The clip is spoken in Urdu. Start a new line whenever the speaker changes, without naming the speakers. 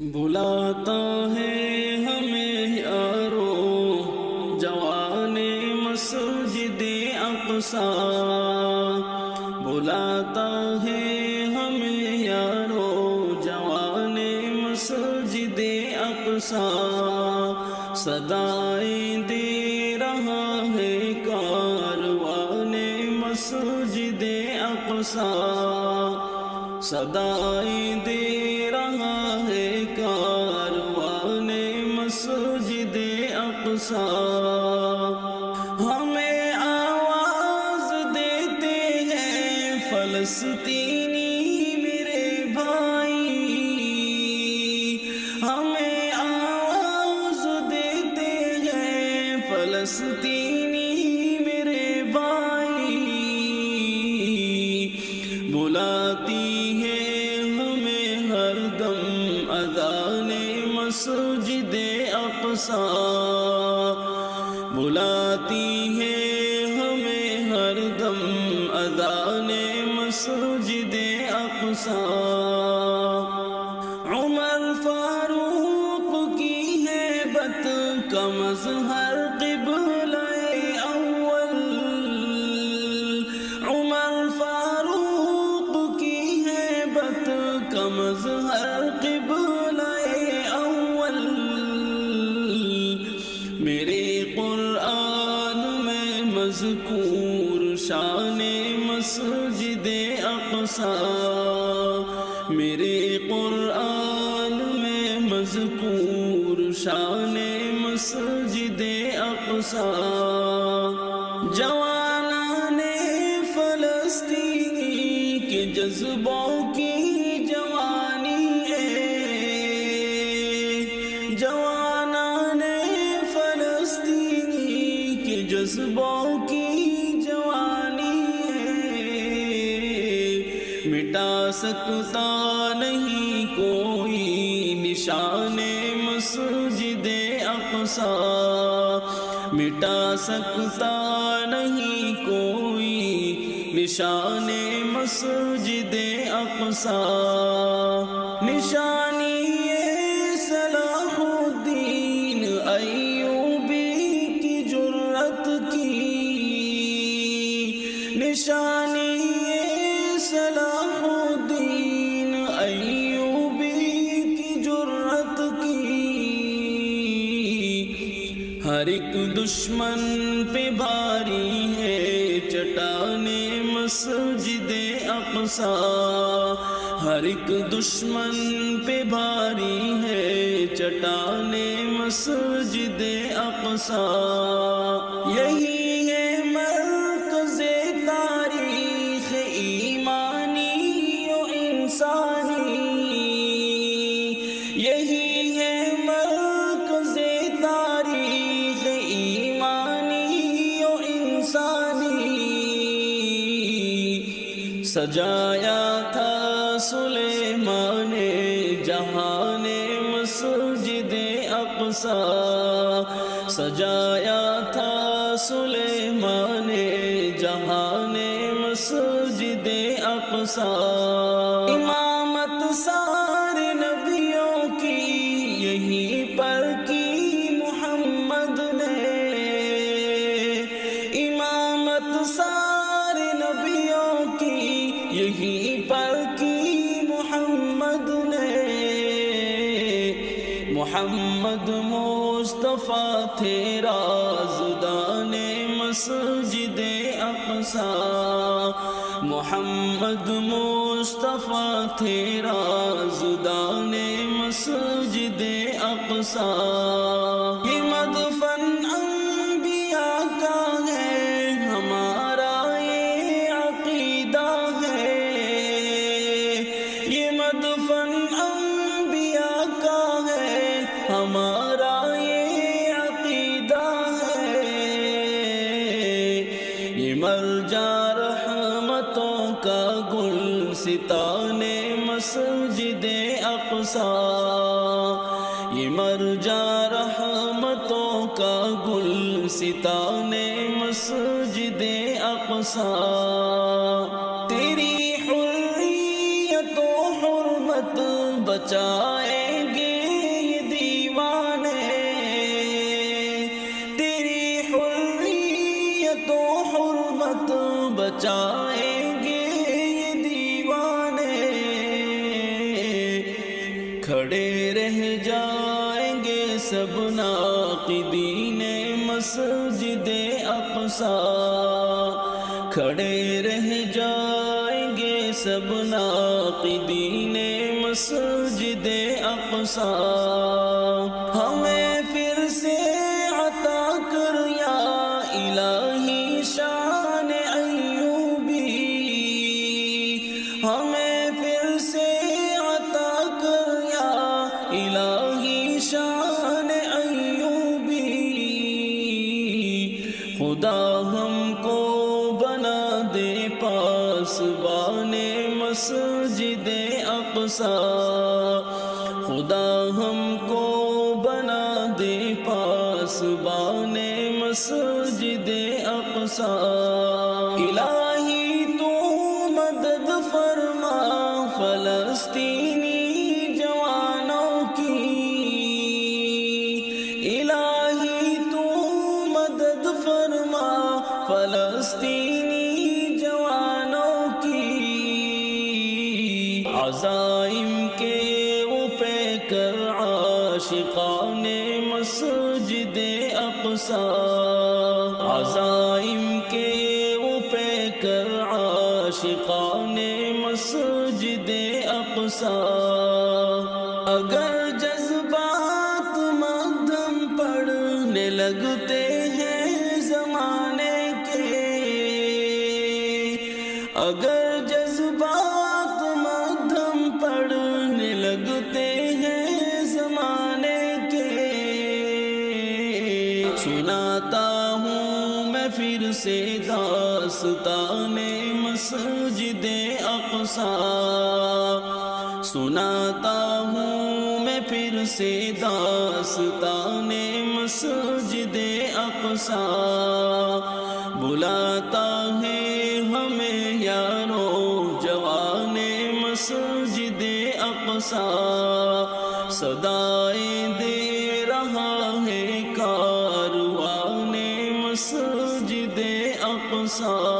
بلاتا ہے ہمیں یارو جوان مسجد اقصی، بلاتا ہے ہمیں یارو جوان مسجد اقصی، صدائیں دے رہا ہے کاروان مسجد اقصی، صدائیں دے رہا ہے کاروان مسجد اقصی، ہمیں آواز دیتے ہیں فلسطینی میرے بھائی، ہمیں آواز دیتے ہیں فلسطینی میرے بھائی، بلاتی ہے ہمیں ہر دم اذان مسجد اقصی، بلاتی ہے ہمیں ہر دم اذان مسجد اقصی، عمر فاروق کی ہیبت کا مظہر قبلہ اول، عمر فاروق کی ہیبت کا مظہر قبلہ اول، میرے قرآن میں مذکور شان مسجد اقصی، میرے قرآن میں مذکور شان مسجد اقصی، جوانان فلسطینی کے جذبوں کی جوانی ہے، جوانان فلسطینی کے جذبوں کی جوانی ہے، مٹا سکتا نہیں کوئی نشان مسجد اقصی، مٹا سکتا نہیں کوئی نشان مسجد اقصی، نشانی صلاح الدین ایوبی کی جرأت کی، نشانی صلاح الدین ایوبی کی جرأت کی، ہر ایک دشمن پہ بھاری ہے چٹان مسجد اقصی، ہر ایک دشمن پہ بھاری ہے چٹان مسجد اقصی، یہی ہے مرکز تاریخ ایمانی و انسانی، یہی ہے مرکز تاریخ ایمانی و انسانی، سجایا تھا سلیمان جہان مسجد اقصی، سجایا تھا سلیمان جہان مسجد اقصی، امامت سارے نبیوں کی یہیں پر کی محمد نے، امامت سارے نبیوں کی یہیں پر کی محمد نے، محمد مصطفیٰ تھے رازدان مسجد اقصی، محمد مصطفیٰ تھے رازدان مسجد اقصی، یہ مدفن انبیاء کا ہے ہمارا یہ عقیدہ ہے، یہ مدفن انبیاء کا ہے ہمارا یہ عقیدہ ہے، یہ مرجع رحمتوں کا گلستان مسجد اقصی، یہ مرجع رحمتوں کا گلستان مسجد اقصی، تیری حریت و حرمت بچائیں گے سب ناقدین مسجد اقصی، ہمیں پھر سے عطا کر یا الہی شان ایوبی، ہمیں پھر سے عطا کر یا الہی شان ایوبی، خدا ہم کو بنا دے پاسبان مسجد اقصی، خدا ہم کو بنا دے پاسبان مسجد اقصی، الہی تو مدد فرما فلسطینی جوانوں کی، الہی تو مدد فرما فلسطینی جوانوں کی، عزائم کے وہ پہ کر عاشقان مسجد اقصی، عزائم کے وہ پہ کر عاشقان مسجد اقصی، اگر جذبات مقدم پڑھنے لگتے ہیں زمانے کے، اگر جذبات مقدم پڑھنے لگتے ہیں زمانے کے، سناتا ہوں میں پھر سے داستان مسجد اقصی، سناتا ہوں میں پھر سے داستان مسجد اقصی، بلاتا ہے ہمیں یارو جوان مسجد اقصی، صدائیں دے رہا ہے کاروان مسجد اقصی۔